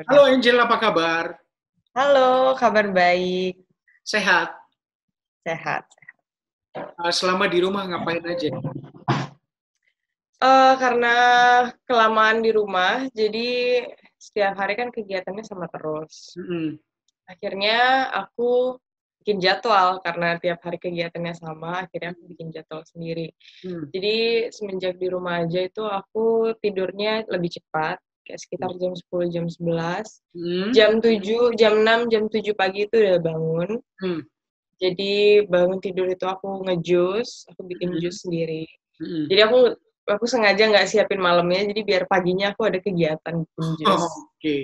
ya udah. Halo Angel, apa kabar? Halo, kabar baik, Sehat? sehat. Selama di rumah ngapain aja? Karena kelamaan di rumah, jadi setiap hari kan kegiatannya sama terus. Mm-mm. Akhirnya aku bikin jadwal karena tiap hari kegiatannya sama, akhirnya aku bikin jadwal sendiri. Hmm. Jadi semenjak di rumah aja itu aku tidurnya lebih cepat, kayak sekitar jam 10, jam 11. Hmm. Jam 7, jam 6, jam 7 pagi itu udah bangun. Hmm. Jadi bangun tidur itu aku ngejus, aku bikin Hmm. jus sendiri. Hmm. Jadi aku sengaja nggak siapin malamnya, jadi biar paginya aku ada kegiatan bikin jus. Oke.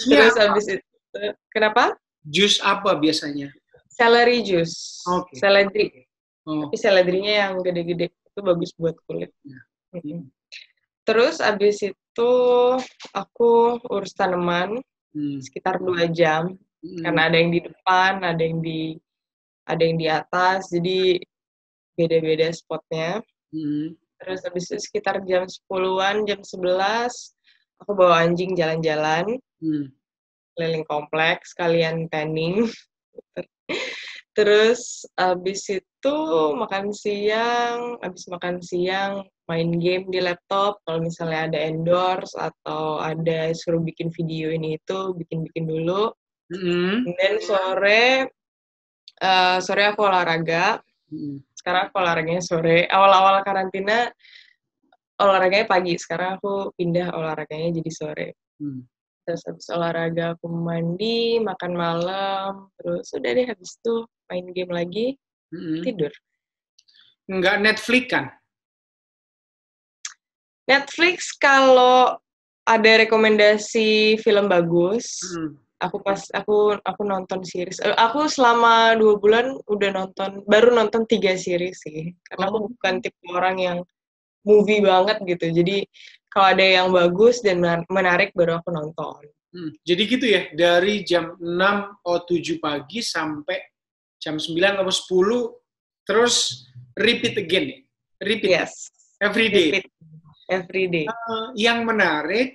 Jusnya Terus apa? habis itu, kenapa? Jus apa biasanya? Celery juice, Oke. seledri. Tapi Oh. seledrinya yang gede-gede itu bagus buat kulit. Ya. Mm-mm. Hmm. Terus habis itu aku urus tanaman Hmm. sekitar 2 jam, Hmm. karena ada yang di depan, ada yang di atas, jadi beda-beda spotnya. Hmm. Terus habis itu sekitar jam 10-an, jam 11, aku bawa anjing jalan-jalan, Hmm. keliling kompleks, sekalian tanning. Terus habis itu habis makan siang main game di laptop, kalau misalnya ada endorse atau ada suruh bikin video ini itu, bikin-bikin dulu. Hmm. Dan sore aku olahraga. Hmm. Sekarang aku olahraganya sore. Awal-awal karantina olahraganya pagi, sekarang aku pindah olahraganya jadi sore. Hmm. Terus habis olahraga aku mandi, makan malam, terus udah deh habis itu main game lagi, Hmm. tidur. Nggak Netflix kan? Netflix kalau ada rekomendasi film bagus, Hmm. aku nonton series. Aku selama 2 bulan baru nonton 3 series sih, karena Oh. aku bukan tipe orang yang movie banget gitu. Jadi kalau ada yang bagus dan menarik baru aku nonton. Jadi gitu ya, dari jam 6 atau 7 pagi sampai jam 9 atau 10, terus repeat again ya? Repeat ya? Yes, Every day. repeat every day. Yang menarik,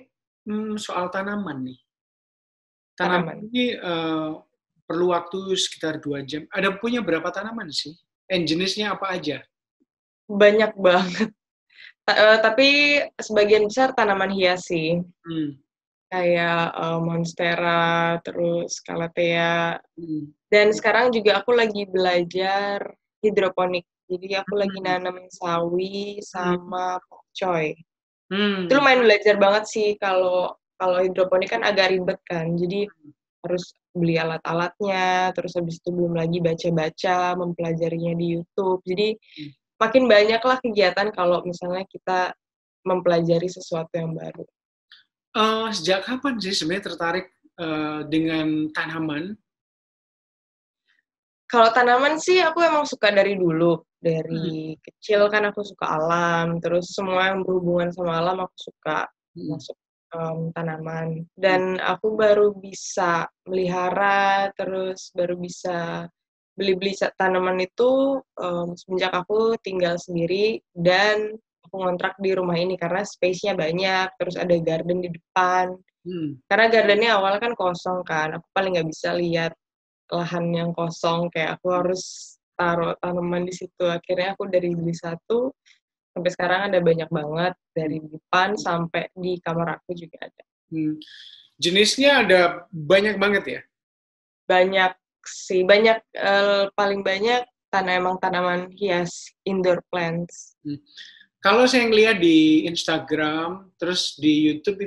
soal tanaman nih. Tanaman Tanaman. ini perlu waktu sekitar 2 jam. Ada punya berapa tanaman sih? Jenisnya apa aja? Banyak banget. Tapi sebagian besar tanaman hias sih. Hmm. Kayak monstera, terus calathea. Hmm. Dan sekarang juga aku lagi belajar hidroponik. Jadi aku lagi Hmm. nanam sawi Hmm. sama pokcoy. Itu Hmm. lumayan belajar banget sih. Kalau kalau hidroponik kan agak ribet kan. Jadi harus beli alat-alatnya, terus habis itu belum lagi baca-baca, mempelajarinya di YouTube. Jadi makin banyaklah kegiatan kalau misalnya kita mempelajari sesuatu yang baru. Sejak kapan sih sebenarnya tertarik dengan tanaman? Kalau tanaman sih aku emang suka dari dulu. Hmm. Dari kecil kan aku suka alam, terus semua yang berhubungan sama alam aku suka, Hmm. masuk tanaman. Dan aku baru bisa melihara, terus baru bisa beli-beli tanaman itu semenjak aku tinggal sendiri dan aku ngontrak di rumah ini karena space-nya banyak, terus ada garden di depan. Hmm. Karena gardennya awal kan kosong kan, aku paling nggak bisa lihat lahan yang kosong, kayak aku harus taruh tanaman di situ. Akhirnya aku dari beli satu, sampai sekarang ada banyak banget, dari depan sampai di kamar aku juga ada. Hmm. Jenisnya ada banyak banget ya? Banyak sih, paling banyak emang tanaman hias, indoor plants. Hmm. Kalau saya ngeliat di Instagram, terus di YouTube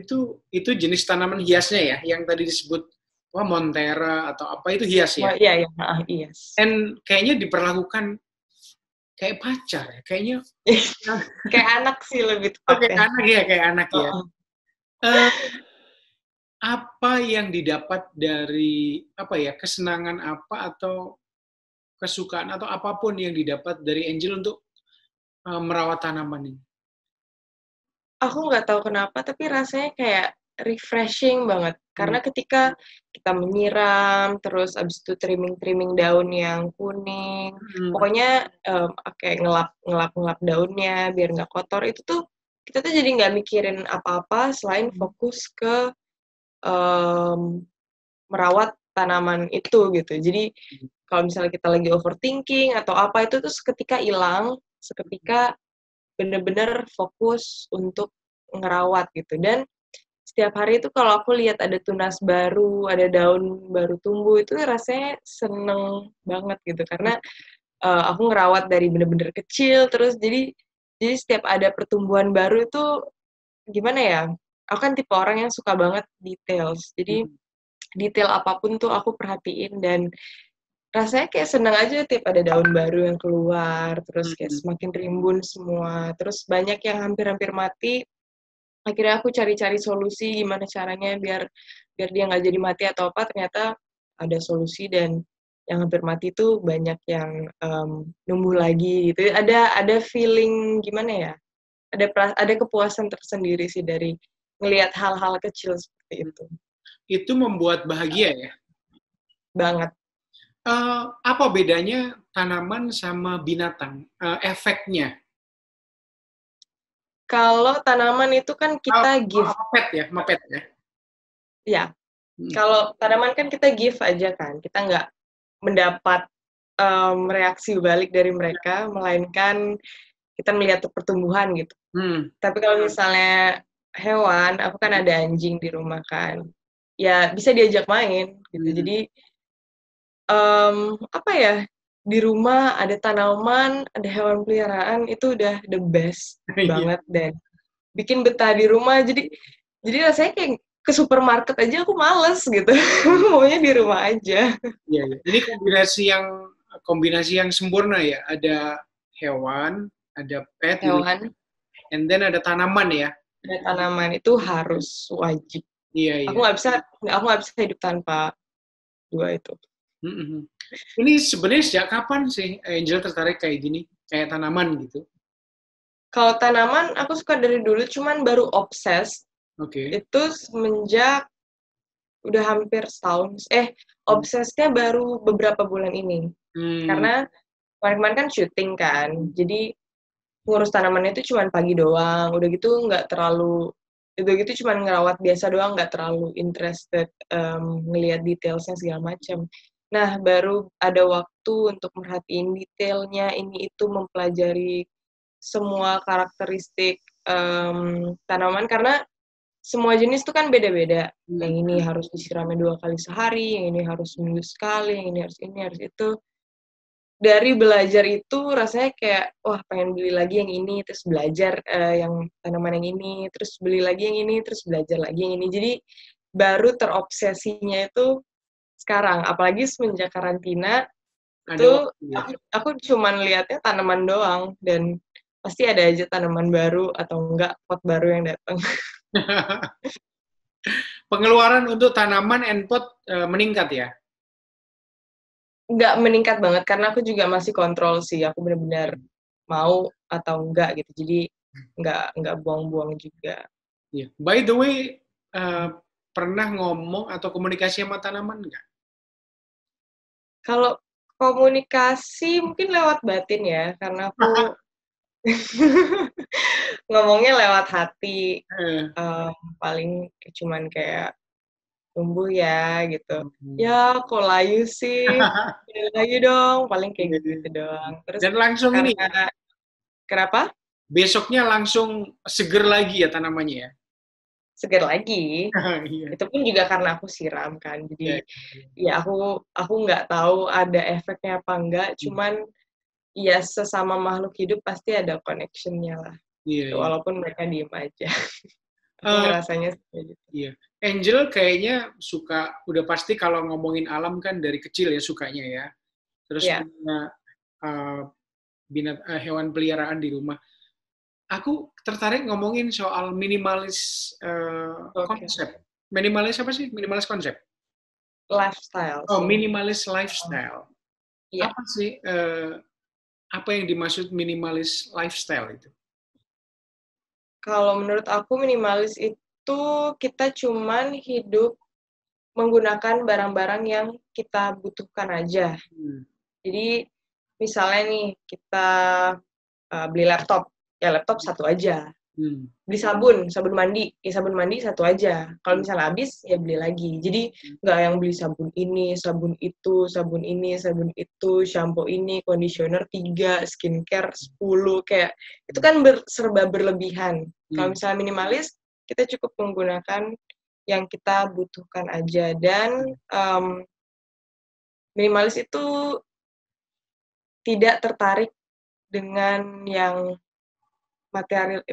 itu jenis tanaman hiasnya ya, yang tadi disebut Montera atau apa itu hias ya. Iya, iya, hias. Dan kayaknya diperlakukan kayak pacar ya, kayaknya. Kayak anak sih lebih Oke, tepatnya. anak ya, kayak anak ya. Oh. Eh, apa yang didapat dari apa ya, kesenangan apa atau kesukaan atau apapun yang didapat dari Angel untuk merawat tanaman ini? Aku nggak tahu kenapa, tapi rasanya kayak refreshing banget. Hmm. Karena ketika kita menyiram, terus abis itu trimming-trimming daun yang kuning, Hmm. pokoknya kayak ngelap-ngelap daunnya biar nggak kotor, itu tuh kita tuh jadi nggak mikirin apa-apa selain fokus ke merawat tanaman itu gitu. Jadi kalau misalnya kita lagi overthinking atau apa itu tuh seketika hilang, seketika bener-bener fokus untuk ngerawat gitu. Dan setiap hari itu kalau aku lihat ada tunas baru, ada daun baru tumbuh, itu rasanya seneng banget gitu. Karena aku ngerawat dari bener-bener kecil, terus jadi setiap ada pertumbuhan baru itu gimana ya? Aku kan tipe orang yang suka banget details. Jadi detail apapun tuh aku perhatiin dan rasanya kayak seneng aja tiap ada daun baru yang keluar, terus kayak semakin rimbun semua, terus banyak yang hampir-hampir mati. Akhirnya aku cari-cari solusi gimana caranya biar biar dia nggak jadi mati atau apa, ternyata ada solusi dan yang hampir mati itu banyak yang numbuh lagi gitu. Ada feeling gimana ya? Ada kepuasan tersendiri sih dari ngelihat hal-hal kecil seperti itu. Itu membuat bahagia ya? Banget. Apa bedanya tanaman sama binatang? Efeknya? Kalau tanaman itu kan kita give. Mepet ya, mepet ya. Ya, kalau tanaman kan kita give aja kan, kita nggak mendapat reaksi balik dari mereka, melainkan kita melihat pertumbuhan gitu. Tapi kalau misalnya hewan, aku kan ada anjing di rumah kan, ya bisa diajak main gitu. Jadi apa ya, di rumah ada tanaman, ada hewan peliharaan, itu udah the best banget dan bikin betah di rumah. Jadi rasanya kayak ke supermarket aja aku males gitu. Maunya di rumah aja. Iya, iya. Ini kombinasi yang sempurna ya. Ada hewan, ada pet di rumah, Hewan, and then ada tanaman ya. ada tanaman itu harus wajib. Iya, Aku iya. nggak bisa hidup tanpa dua itu. Ini sebenarnya sejak kapan sih Angel tertarik kayak gini, kayak tanaman gitu? Kalau tanaman aku suka dari dulu, cuman baru obses Oke. itu semenjak udah hampir setahun. Obsesnya baru beberapa bulan ini. Karena kemarin kan syuting kan, jadi ngurus tanaman itu cuma pagi doang. Udah gitu cuma ngerawat biasa doang, nggak terlalu interested ngelihat detailsnya segala macam. Nah, baru ada waktu untuk merhatiin detailnya, ini itu mempelajari semua karakteristik tanaman karena semua jenis tuh kan beda-beda. Yang ini harus disiramnya 2 kali sehari, yang ini harus seminggu sekali, yang ini harus itu. Dari belajar itu rasanya kayak, wah pengen beli lagi yang ini, terus belajar yang tanaman yang ini, terus beli lagi yang ini, terus belajar lagi yang ini. Jadi baru terobsesinya itu sekarang, apalagi semenjak karantina, Ada itu waktu ya. aku cuman lihatnya tanaman doang, dan pasti ada aja tanaman baru atau enggak pot baru yang datang. Pengeluaran untuk tanaman and pot meningkat ya? Nggak meningkat banget, karena aku juga masih kontrol sih, aku benar-benar mau atau enggak gitu, jadi nggak buang-buang juga. Yeah. By the way, pernah ngomong atau komunikasi sama tanaman nggak? Kalau komunikasi mungkin lewat batin ya, karena aku ngomongnya lewat hati, paling cuman kayak, "Tumbuh ya," gitu. "Ya, kok layu sih? Beli lagi dong," paling kayak gitu doang. Terus Dan langsung ini, karena kenapa? besoknya langsung seger lagi ya tanamannya ya? Seger lagi. Iya. Itu pun juga karena aku siram kan, Iya. jadi ya aku nggak tahu ada efeknya apa enggak, cuman ya sesama makhluk hidup pasti ada connection-nya lah, Iya, gitu, iya. walaupun mereka diem aja. Aku Eh, ngerasanya kayak gitu. iya. Angel kayaknya suka, udah pasti kalau ngomongin alam kan dari kecil ya sukanya ya. Terus Iya, punya eh, hewan peliharaan di rumah. Aku tertarik ngomongin soal minimalis oke. konsep. Minimalis apa sih? Minimalis konsep. Lifestyle Oh, sih. minimalis lifestyle. Iya, Apa sih? Apa yang dimaksud minimalis lifestyle itu? kalau menurut aku minimalis itu kita cuman hidup menggunakan barang-barang yang kita butuhkan aja. Jadi misalnya nih kita beli laptop, ya laptop satu aja. beli sabun mandi, ya sabun mandi satu aja. Kalau misalnya habis, ya beli lagi. Jadi nggak yang beli sabun ini, sabun itu, sabun ini, sabun itu, shampoo ini, conditioner 3, skincare 10, kayak itu kan serba berlebihan. Kalau misalnya minimalis, kita cukup menggunakan yang kita butuhkan aja. Dan minimalis itu tidak tertarik dengan yang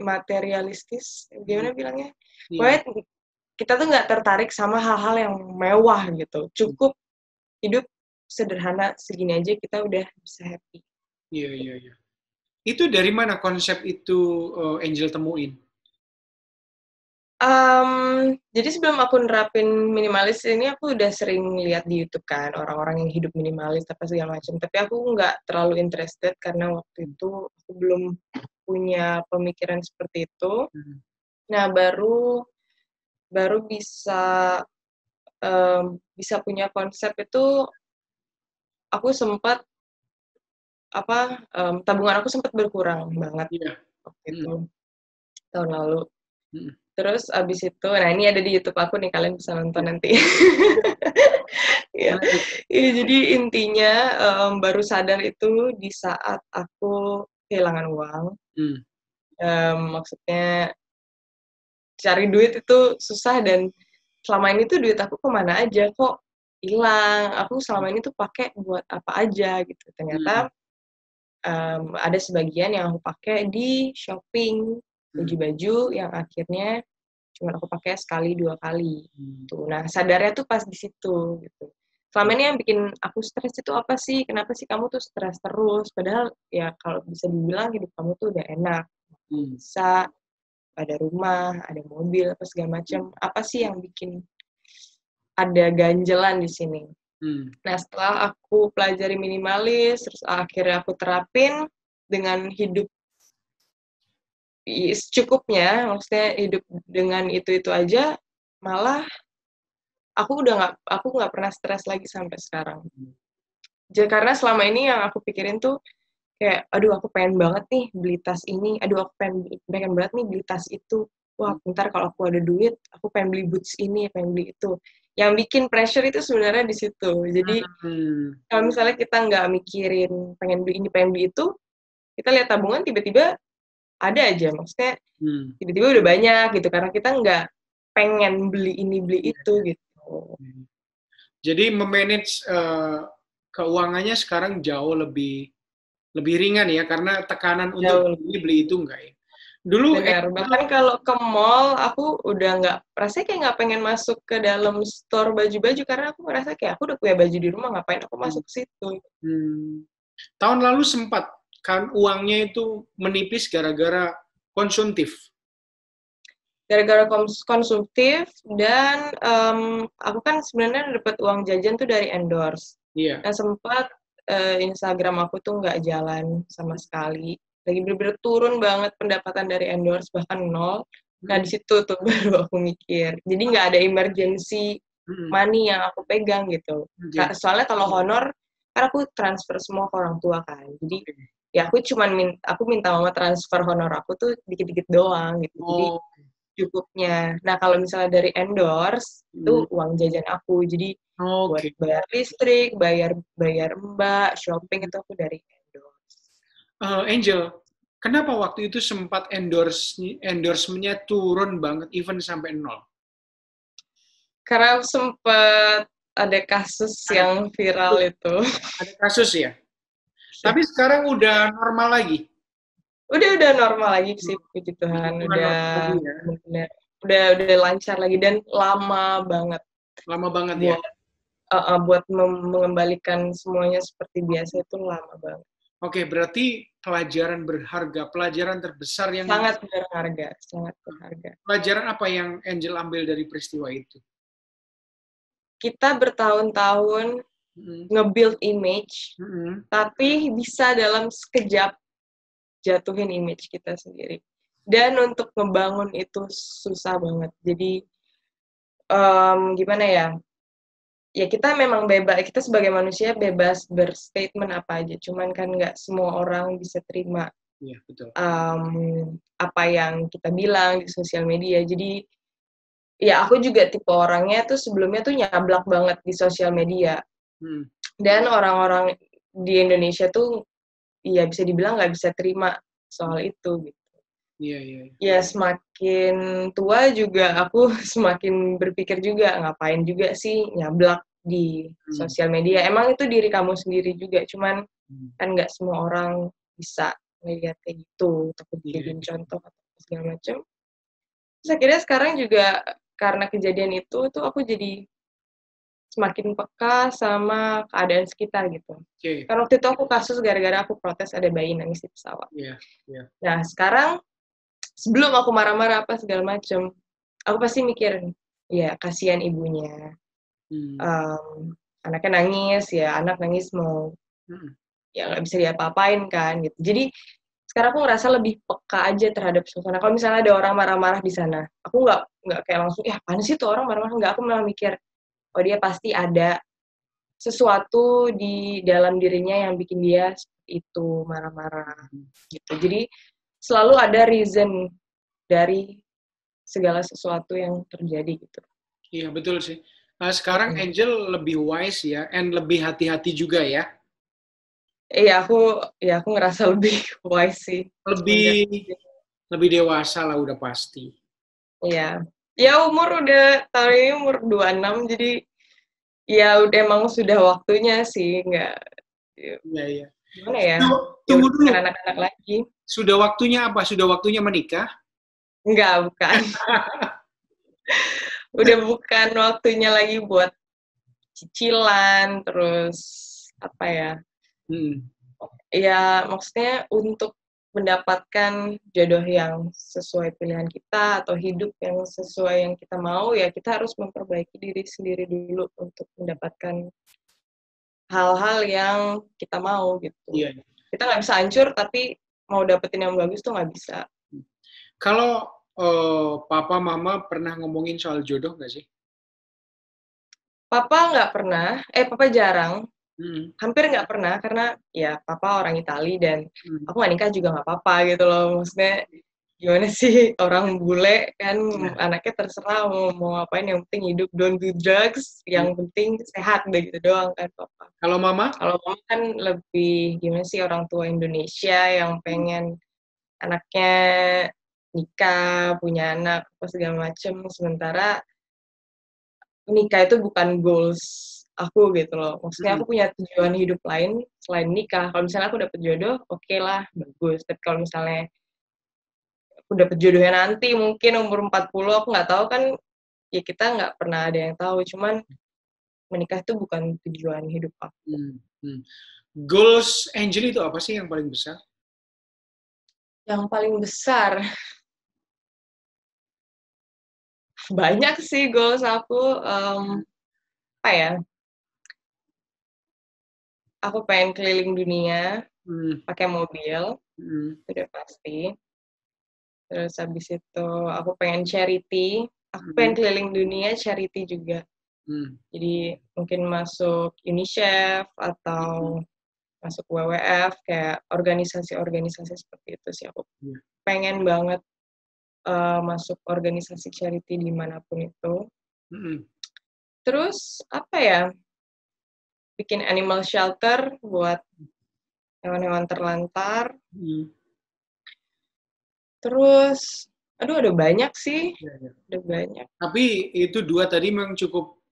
materialistis, gimana bilangnya? Pokoknya kita tuh nggak tertarik sama hal-hal yang mewah gitu. Cukup hidup sederhana segini aja kita udah bisa happy. Iya, iya, iya. Itu dari mana konsep itu Angel temuin? Jadi sebelum aku nerapin minimalis ini, aku udah sering lihat di YouTube kan, orang-orang yang hidup minimalis apa segala macam. Tapi aku nggak terlalu interested karena waktu itu aku belum punya pemikiran seperti itu. Nah, baru bisa punya konsep itu, aku sempat tabungan aku sempat berkurang banget waktu itu tahun lalu. Terus abis itu, nah ini ada di YouTube aku nih, kalian bisa nonton nanti. Ya, jadi intinya baru sadar itu di saat aku kehilangan uang. Maksudnya cari duit itu susah, dan selama ini tuh duit aku kemana aja, kok hilang. Aku selama ini tuh pakai buat apa aja gitu. Ternyata ada sebagian yang aku pakai di shopping baju-baju yang akhirnya cuma aku pakai sekali 2 kali. Tuh. Nah, sadarnya tuh pas di situ gitu. Selama ini yang bikin aku stres itu apa sih? Kenapa sih kamu tuh stres terus? Padahal ya kalau bisa dibilang hidup kamu tuh udah enak. Bisa ada rumah, ada mobil, apa segala macam. Apa sih yang bikin ada ganjelan di sini? Nah, setelah aku pelajari minimalis, terus akhirnya aku terapin dengan hidup secukupnya, maksudnya hidup dengan itu aja, malah aku nggak pernah stres lagi sampai sekarang. Jadi karena selama ini yang aku pikirin tuh kayak, aduh aku pengen banget nih beli tas ini, aduh aku pengen banget nih beli tas itu, wah bentar kalau aku ada duit, aku pengen beli boots ini, pengen beli itu. Yang bikin pressure itu sebenarnya di situ. Jadi kalau misalnya kita nggak mikirin pengen beli ini, pengen beli itu, kita lihat tabungan tiba-tiba ada aja, maksudnya tiba-tiba udah banyak gitu, karena kita nggak pengen beli ini, beli itu gitu. Jadi memanage keuangannya sekarang jauh lebih ringan ya, karena tekanan untuk beli itu enggak ya. Dulu benar, bahkan kalau ke mall aku udah nggak, rasanya kayak nggak pengen masuk ke dalam store baju-baju, karena aku ngerasa kayak aku udah punya baju di rumah, ngapain aku masuk ke situ. Tahun lalu sempat kan uangnya itu menipis gara-gara konsumtif. Gara-gara konsumtif, dan aku kan sebenarnya dapat uang jajan tuh dari endorse. Nah, sempat Instagram aku tuh nggak jalan sama sekali. Lagi bener-bener turun banget pendapatan dari endorse, bahkan 0. Nah, di situ tuh baru aku mikir. Jadi nggak ada emergency money yang aku pegang gitu. Soalnya kalau honor, kan aku transfer semua ke orang tua kan. Jadi ya aku minta mama transfer honor aku tuh dikit-dikit doang gitu. Jadi cukupnya. Nah, kalau misalnya dari endorse, itu uang jajan aku. Jadi buat bayar listrik, bayar mbak, shopping itu aku dari endorse. Angel, kenapa waktu itu sempat endorsement-nya turun banget, even sampai 0? Karena sempat ada kasus yang viral itu. Ada kasus ya? Tapi sekarang udah normal lagi? Udah normal lagi sih, puji Tuhan. Udah lancar lagi, dan lama banget. Lama banget ya? Buat mengembalikan semuanya seperti biasa itu lama banget. Oke, berarti pelajaran berharga, pelajaran terbesar yang... Sangat berharga, sangat berharga. Pelajaran apa yang Angel ambil dari peristiwa itu? Kita bertahun-tahun nge-build image, tapi bisa dalam sekejap jatuhin image kita sendiri. Dan untuk ngebangun itu susah banget. Jadi, gimana ya? Ya kita memang bebas, kita sebagai manusia bebas berstatement apa aja. Cuman kan nggak semua orang bisa terima Iya, betul. Apa yang kita bilang di sosial media. Jadi ya aku juga tipe orangnya tuh sebelumnya tuh nyablak banget di sosial media. Hmm. Dan orang-orang di Indonesia tuh ya bisa dibilang nggak bisa terima soal itu gitu. Iya, iya. Ya semakin tua juga aku semakin berpikir juga ngapain juga sih nyablak di Hmm. sosial media. Emang itu diri kamu sendiri juga, cuman Hmm. kan nggak semua orang bisa melihat kayak gitu, takut Iya, dijadiin contoh atau segala macam. Terus akhirnya sekarang juga karena kejadian itu tuh aku jadi semakin peka sama keadaan sekitar gitu. oke. Karena waktu itu aku kasus gara-gara aku protes ada bayi nangis di pesawat. Iya, iya. Nah sekarang sebelum aku marah-marah apa segala macem, aku pasti mikir, ya kasihan ibunya, Hmm. um, anaknya nangis, ya anak nangis mau, Hmm. ya nggak bisa diapa-apain kan gitu. Jadi sekarang aku ngerasa lebih peka aja terhadap suasana. Kalau misalnya ada orang marah-marah di sana, aku nggak kayak langsung, ya apaan sih tuh orang marah-marah, nggak, aku malah mikir, oh dia pasti ada sesuatu di dalam dirinya yang bikin dia seperti itu marah-marah gitu. Jadi selalu ada reason dari segala sesuatu yang terjadi gitu. Iya, betul sih. Sekarang Angel lebih wise ya, and lebih hati-hati juga ya. Iya aku ngerasa lebih wise sih semenjak. Lebih lebih dewasa lah udah pasti. Iya. Ya umur udah tahun ini umur 26 jadi ya udah emang sudah waktunya sih, nggak Iya, iya. gimana ya? Ya Tunggu udah dulu. bukan anak-anak lagi. Sudah waktunya apa? Sudah waktunya menikah? Enggak, bukan. Udah bukan waktunya lagi buat cicilan, terus apa ya? Hmm. Ya maksudnya untuk mendapatkan jodoh yang sesuai pilihan kita atau hidup yang sesuai yang kita mau, ya kita harus memperbaiki diri sendiri dulu untuk mendapatkan hal-hal yang kita mau gitu. Iya. Kita nggak bisa hancur, tapi mau dapetin yang bagus tuh nggak bisa. Kalau papa mama pernah ngomongin soal jodoh nggak sih? Papa nggak pernah, papa jarang, Hmm. hampir nggak pernah, karena ya papa orang Itali dan Hmm. aku nggak nikah juga nggak apa-apa gitu loh. Maksudnya gimana sih orang bule kan Ya. anaknya terserah mau ngapain, yang penting hidup, don't do drugs, Hmm. yang penting sehat deh gitu doang kan papa. Kalau mama? Kalau mama kan lebih gimana sih, orang tua Indonesia yang Hmm. pengen anaknya nikah, punya anak, apa segala macem. Sementara nikah itu bukan goals aku gitu loh. Maksudnya Hmm. aku punya tujuan hidup lain selain nikah. Kalau misalnya aku dapet jodoh, oke lah, bagus. Tapi kalau misalnya aku dapet jodohnya nanti, mungkin umur 40, aku nggak tahu kan, ya kita nggak pernah ada yang tahu. Cuman menikah itu bukan tujuan hidup aku. Hmm. Hmm. Goals Angel itu apa sih yang paling besar? Yang paling besar, banyak sih goals aku. Apa ya, aku pengen keliling dunia Hmm. pakai mobil, Hmm. udah pasti. Terus habis itu aku pengen charity, aku pengen Hmm. keliling dunia charity juga. Hmm. Jadi mungkin masuk UNICEF Hmm. atau masuk WWF, kayak organisasi-organisasi seperti itu sih aku Ya. pengen banget masuk organisasi charity dimanapun itu. Hmm. Terus apa ya, bikin animal shelter buat hewan-hewan terlantar. Hmm. Terus, aduh ada banyak sih, Ya, ya. ada banyak. Tapi itu dua tadi memang cukup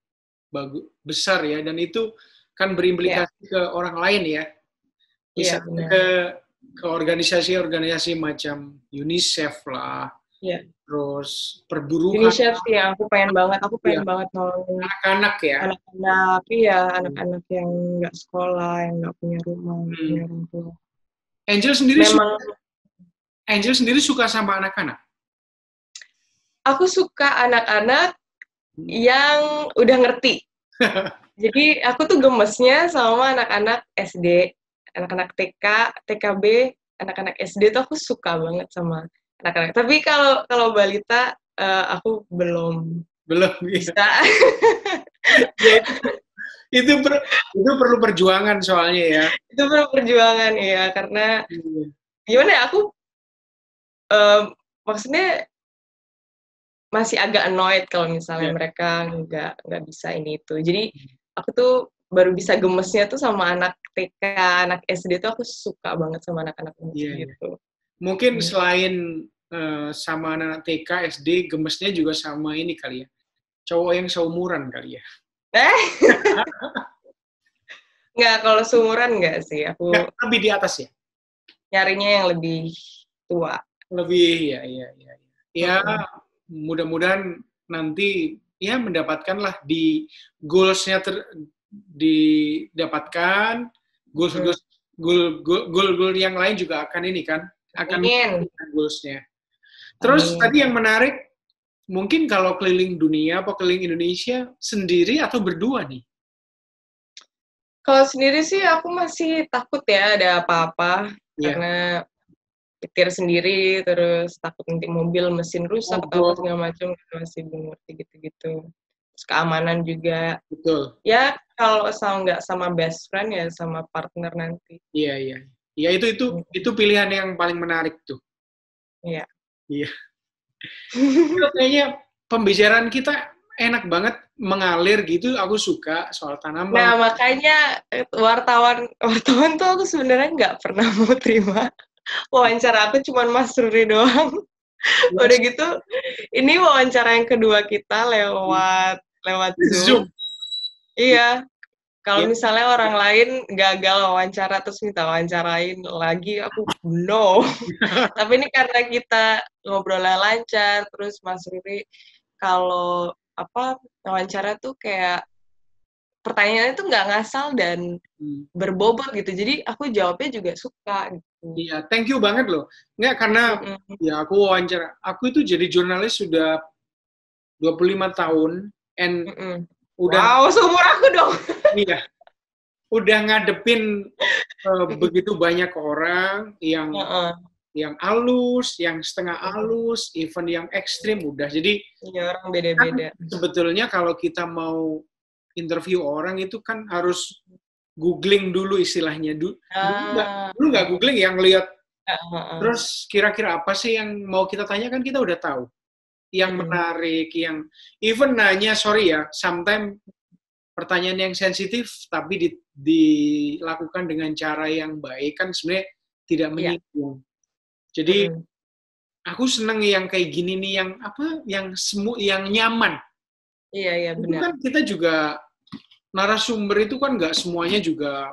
besar ya, dan itu kan Ya, berimplikasi ke orang lain ya. iya Misalnya benar. ke organisasi-organisasi macam UNICEF lah, Iya. terus perburuhan, UNICEF sih yang aku ya, pengen banget nolongin anak-anak ya. anak-anak, iya, anak-anak yang nggak sekolah, yang nggak punya rumah, nggak punya Hmm. orang tua. Angel sendiri suka, Memang Angel sendiri suka sama anak-anak. aku suka anak-anak Hmm. yang udah ngerti. Jadi aku tuh gemesnya sama anak-anak SD, anak-anak TK, TKB, anak-anak SD tuh aku suka banget sama anak-anak. Tapi kalau kalau balita aku belum Belum ya. bisa. Ya, itu itu perlu perjuangan soalnya ya. Itu perlu perjuangan ya, karena Iya. gimana ya, aku um, maksudnya masih agak annoyed kalau misalnya Ya. mereka nggak bisa ini itu. Jadi aku tuh baru bisa gemesnya tuh sama anak TK, anak SD tuh aku suka banget sama anak-anak gemes Iya, iya. gitu. Mungkin Hmm. selain sama anak TK, SD, gemesnya juga sama ini kali ya. Cowok yang seumuran kali ya. Nggak, kalau seumuran nggak sih. Nggak, Aku lebih di atas ya. nyarinya yang lebih tua. Lebih, ya, ya, ya. Ya, Mm-mm. mudah-mudahan nanti ya mendapatkanlah di goals-nya didapatkan, goals Mm. goals goal yang lain juga akan ini kan, akan Amin. mendapatkan goals-nya. Terus Amin. tadi yang menarik, mungkin kalau keliling dunia atau keliling Indonesia sendiri atau berdua nih? Kalau sendiri sih aku masih takut ya ada apa-apa, Iya. karena nyetir sendiri, terus takut nanti mobil mesin rusak atau apa Mogok, segala macam, masih belum ngerti gitu-gitu. Terus keamanan juga. betul. Ya kalau nggak sama best friend ya sama partner nanti. Iya, iya. Ya itu pilihan yang paling menarik tuh. Iya. Iya. Itu kayaknya pembicaraan kita enak banget, mengalir gitu. Aku suka soal tanaman. Nah makanya wartawan wartawan tuh aku sebenarnya nggak pernah mau terima wawancara, aku cuman Mas Ruri doang. Udah Yes. gitu, ini wawancara yang kedua kita lewat lewat Zoom. Zoom. Iya, kalau Ya, misalnya orang lain gagal wawancara terus minta wawancarain lagi, aku no. Tapi ini karena kita ngobrolnya lancar, terus Mas Ruri kalau apa wawancara tuh kayak pertanyaannya tuh nggak ngasal dan hmm. berbobot gitu. Jadi aku jawabnya juga suka gitu. Iya, thank you banget loh. Nggak, karena Mm-mm. ya aku wawancara. Aku itu jadi jurnalis sudah 25 tahun, and Mm-mm. udah, Wow, seumur aku dong. iya, udah ngadepin begitu banyak orang Heeh. yang halus, yang setengah halus, even yang ekstrim udah. Jadi Iya, orang kan beda-beda. sebetulnya kalau kita mau interview orang itu kan harus googling dulu istilahnya. Ah, Dulu nggak googling, yang lihat heeh. terus kira-kira apa sih yang mau kita tanya, kan kita udah tahu. Yang Mm-mm. menarik, yang even nanya, sorry ya, sometimes pertanyaan yang sensitif tapi dilakukan dengan cara yang baik kan sebenarnya tidak Iya. menyinggung. Jadi Mm-mm. aku seneng yang kayak gini nih, yang apa, yang nyaman. Iya, iya Itu benar. kan kita juga, narasumber itu kan nggak semuanya juga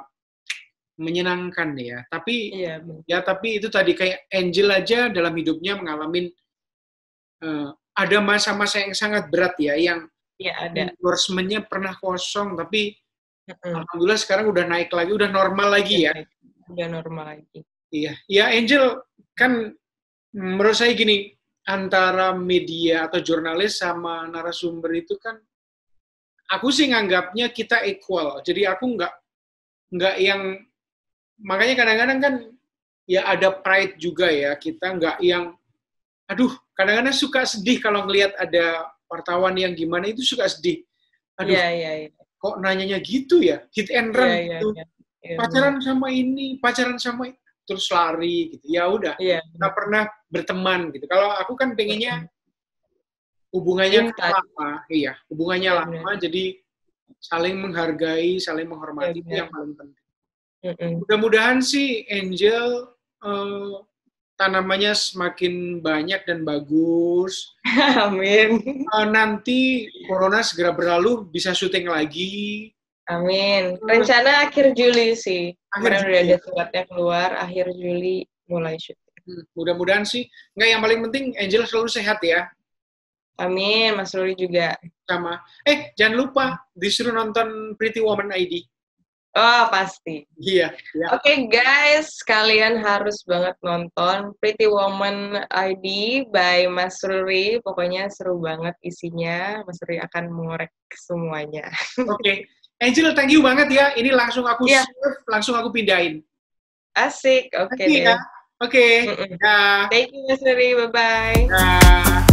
menyenangkan ya. Tapi Iya, benar. ya, tapi itu tadi kayak Angel aja dalam hidupnya mengalami ada masa-masa yang sangat berat ya, yang Iya ada. endorsement-nya pernah kosong, tapi Mm-mm. alhamdulillah sekarang udah naik lagi, udah normal Udah lagi ya. naik. Udah normal lagi. Iya, ya Angel, kan menurut saya gini, antara media atau jurnalis sama narasumber itu kan, aku sih nganggapnya kita equal. Jadi aku nggak yang, makanya kadang-kadang kan ya ada pride juga ya, kita nggak yang, aduh, kadang-kadang suka sedih kalau ngelihat ada wartawan yang gimana itu, suka sedih. Aduh, Iya, iya, iya. kok nanyanya gitu ya, hit and Iya, run iya, gitu, iya. Iya benar. pacaran sama ini, pacaran sama itu, terus lari gitu. Ya udah, Iya, nggak benar. pernah berteman gitu. Kalau aku kan pengennya Mm-mm. hubungannya kan Intan. lama, iya, hubungannya Iya benar. lama, jadi saling menghargai, saling Iya menghormati, itu benar. yang paling penting. Mm-mm. Mudah-mudahan sih Angel eh, tanamannya semakin banyak dan bagus. Amin. Nanti corona segera berlalu, bisa syuting lagi. Amin. Terus Rencana akhir Juli sih. akhir Kemarin udah Juli ada ya. suratnya keluar, akhir Juli mulai syuting. Mudah-mudahan sih. Nggak, yang paling penting Angel selalu sehat ya. Amin, Mas Ruli juga. Sama. Jangan lupa disuruh nonton Pretty Woman ID. Oh, pasti. Iya, ya. Oke, guys, kalian harus banget nonton Pretty Woman ID by Mas Ruri. Pokoknya seru banget isinya. Mas Ruri akan mengorek semuanya. Oke. Angel, thank you banget ya. Ini langsung aku Iya, save, langsung aku pindahin. asik. Thank Oke you deh. ya. Oke. Mm-mm. Ya. Thank you, Mas Ruri. Bye-bye. Ya.